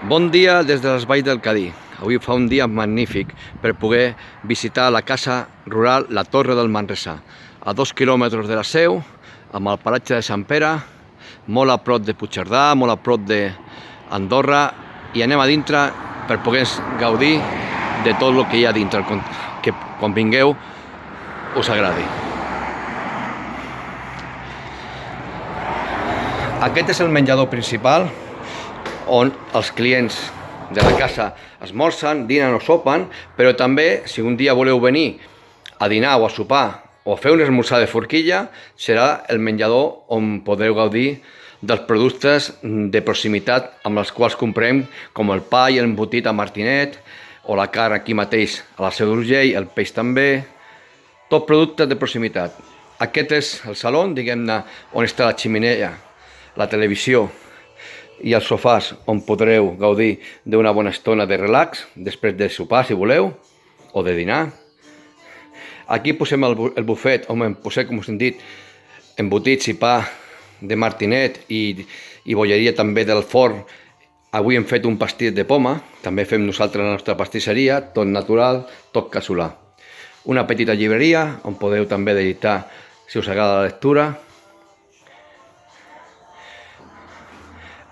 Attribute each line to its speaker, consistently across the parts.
Speaker 1: Bon dia des de les Valls del Cadí. Avui fa un dia magnífic per poder visitar la casa rural La Torre del Manresà, a 2 quilòmetres de la Seu, amb el paratge de Sant Pere, molt a prop de Puigcerdà, molt a prop d'Andorra, i anem a dintre per poder gaudir de tot el que hi ha dintre, que quan vingueu us agradi. Aquest és el menjador principal, on els clients de la casa esmorzen, dinen o sopen, però també, si un dia voleu venir a dinar o a sopar o a fer un esmorzar de forquilla, serà el menjador on podreu gaudir dels productes de proximitat amb els quals comprem, com el pa i l'embotit a Martinet, o la carn aquí mateix a la Seu d'Urgell, el peix també, tot productes de proximitat. Aquest és el saló, diguem-ne, on està la xemeneia, la televisió i els sofàs on podreu gaudir d'una bona estona de relax després de sopar, si voleu, o de dinar. Aquí posem el bufet on posem, com us hem dit, embotits i pa de Martinet i bolleria també del forn. Avui hem fet un pastís de poma, també fem nosaltres la nostra pastisseria, tot natural, tot casolà. Una petita llibreria on podeu també editar si us agrada la lectura.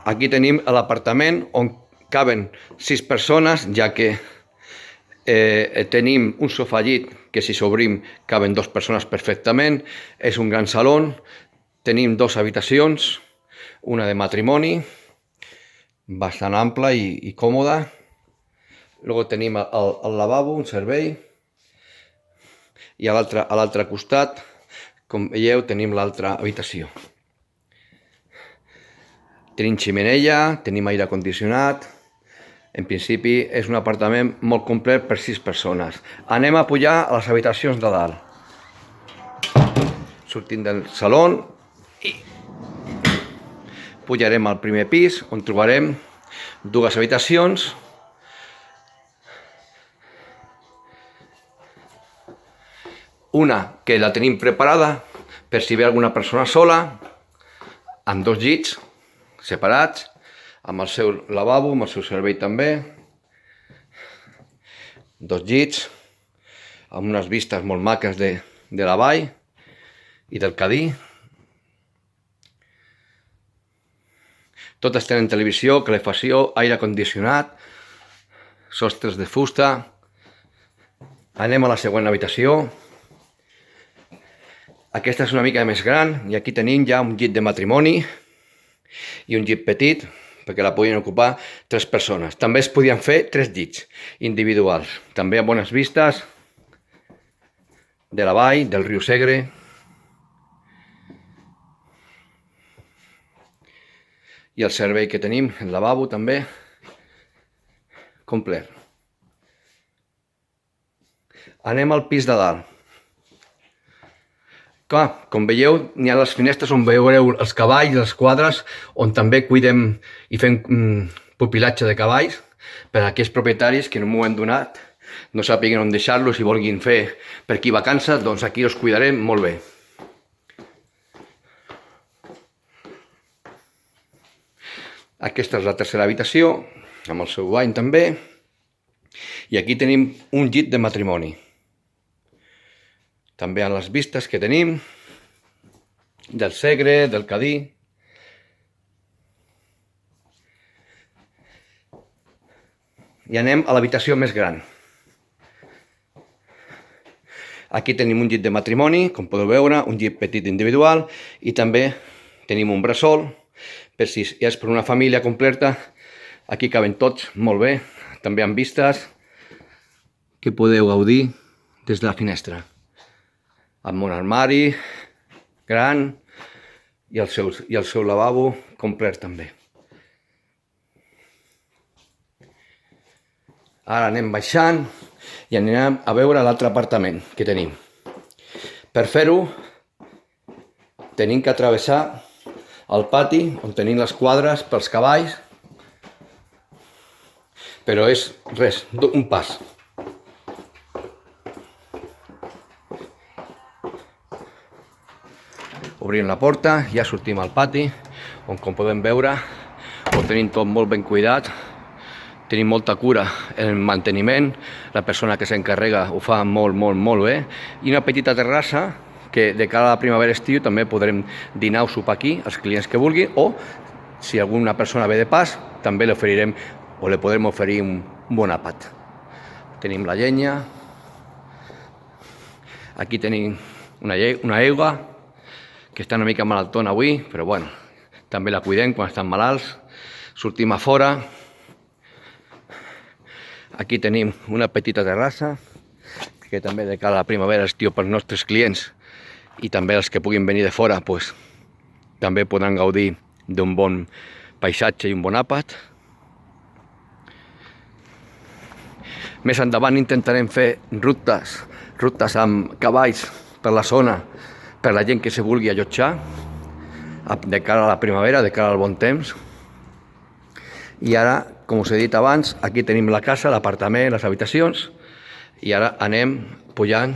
Speaker 1: Aquí tenim l'apartament on caben 6 persones, ja que tenim un sofà llit que si s'obrim caben 2 persones perfectament. És un gran saló, tenim 2 habitacions, una de matrimoni, bastant ampla i còmoda. Luego tenim el lavabo, un servei, i a l'altre costat, com veieu, tenim l'altra habitació. Tenim xemeneia, tenim aire condicionat. En principi és un apartament molt complet per 6 persones. Anem a pujar a les habitacions de dalt. Sortim del saló i pujarem al primer pis, on trobarem 2 habitacions. Una que la tenim preparada per si ve alguna persona sola, amb 2 llits separats, amb el seu lavabo, amb el seu servei també. 2 llits, amb unes vistes molt maques de la vall i del Cadí. Totes tenen televisió, calefacció, aire condicionat, sostres de fusta. Anem a la següent habitació. Aquesta és una mica més gran i aquí tenim ja un llit de matrimoni i un llit petit, perquè la podien ocupar 3 persones. També es podien fer 3 llits individuals, també amb bones vistes de la vall, del riu Segre. I el servei que tenim, el lavabo també, complet. Anem al pis de dalt. Clar, com veieu, n'hi ha les finestres on veureu els cavalls, les quadres, on també cuidem i fem pupilatge de cavalls per a aquells propietaris que en un moment donat no sàpiguen on deixar-los i vulguin fer per aquí vacances, doncs aquí els cuidarem molt bé. Aquesta és la tercera habitació, amb el seu bany també, i aquí tenim un llit de matrimoni. També amb les vistes que tenim del Segre, del Cadí. I anem a l'habitació més gran. Aquí tenim un llit de matrimoni, com podeu veure, un llit petit individual, i també tenim un bressol, per si és per una família completa. Aquí caben tots molt bé, també amb vistes que podeu gaudir des de la finestra, amb un armari gran i el seu lavabo complet també. Ara anem baixant i anirem a veure l'altre apartament que tenim. Per fer-ho tenim que travessar el pati on tenim les quadres pels cavalls, però és res, un pas. Obrim la porta, ja sortim al pati, on com podem veure ho tenim tot molt ben cuidat, tenim molta cura en el manteniment, la persona que s'encarrega ho fa molt bé, i una petita terrassa que de cara a la primavera-estiu també podrem dinar o sopar aquí, els clients que vulguin, o si alguna persona ve de pas, també li oferirem o li podrem oferir un bon àpat. Tenim la llenya, aquí tenim una aigua, que està una mica malaltona avui, però bueno, també la cuidem quan estan malalts. Sortim a fora. Aquí tenim una petita terrassa, que també de cara a la primavera, estiu, pels nostres clients i també els que puguin venir de fora, pues, també podran gaudir d'un bon paisatge i un bon àpat. Més endavant intentarem fer rutes amb cavalls per la zona, per la gent que se vulgui allotjar, de cara a la primavera, de cara al bon temps. I ara, com us he dit abans, aquí tenim la casa, l'apartament, les habitacions, i ara anem pujant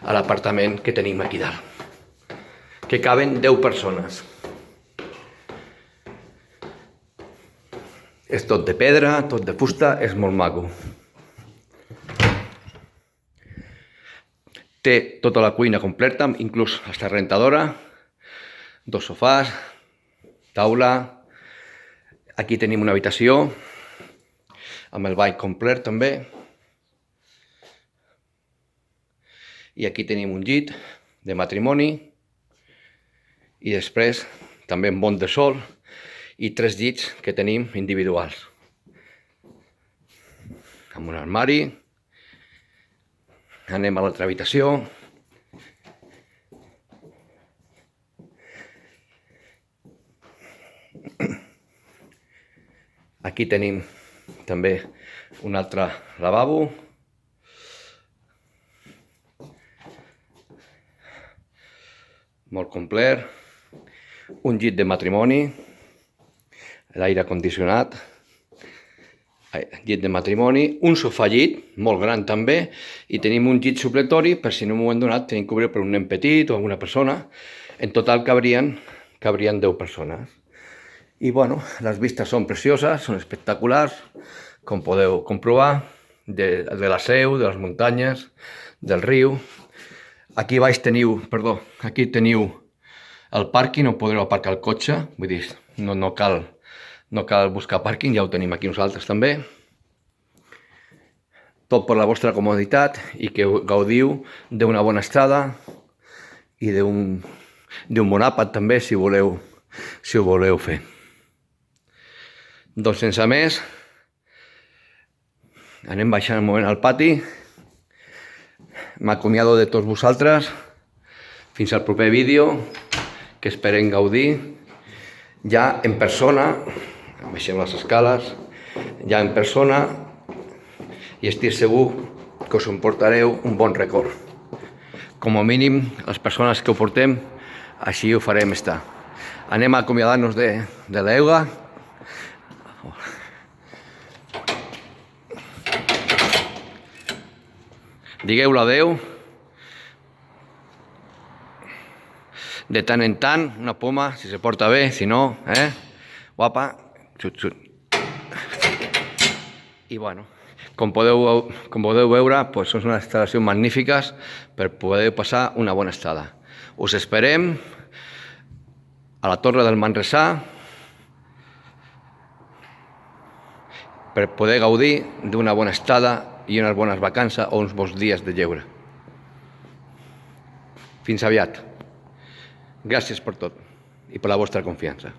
Speaker 1: a l'apartament que tenim aquí dalt, que caben 10 persones. És tot de pedra, tot de fusta, és molt maco. Té tota la cuina completa, inclús la rentadora, 2 sofàs, taula. Aquí tenim una habitació, amb el bany complet també. I aquí tenim un llit de matrimoni. I després també un bon de sol i 3 llits que tenim individuals. Amb un armari. Anem a l'altra habitació. Aquí tenim també un altre lavabo. Molt complet. Un llit de matrimoni. L'aire condicionat. Llit de matrimoni, un sofà llit, molt gran també, i tenim un llit supletori per si en un moment donat tenim que obrir per un nen petit o alguna persona. En total cabrien 10 persones. I bueno, les vistes són precioses, són espectaculars, com podeu comprovar, de la seu, de les muntanyes, del riu. Aquí teniu el pàrquing on podreu aparcar el cotxe, vull dir, no cal buscar pàrquing, ja ho tenim aquí nosaltres també. Tot per la vostra comoditat i que gaudiu d'una bona estada i d'un bon àpat també, si ho voleu fer. Doncs sense més, anem baixant un moment al pati. M'acomiado de tots vosaltres. Fins al proper vídeo, que esperem gaudir ja en persona. Baixem les escales, ja en persona, i estic segur que us emportareu un bon record. Com a mínim, les persones que ho portem, així ho farem estar. Anem a acomiadar-nos de l'aigua. Digueu l'adeu. De tant en tant, una poma, si se porta bé, si no, guapa. I bueno, com podeu veure, són unes instal·lacions magnífiques per poder passar una bona estada. Us esperem a la Torre del Manresà per poder gaudir d'una bona estada i unes bones vacances o uns bons dies de lleure. Fins aviat. Gràcies per tot i per la vostra confiança.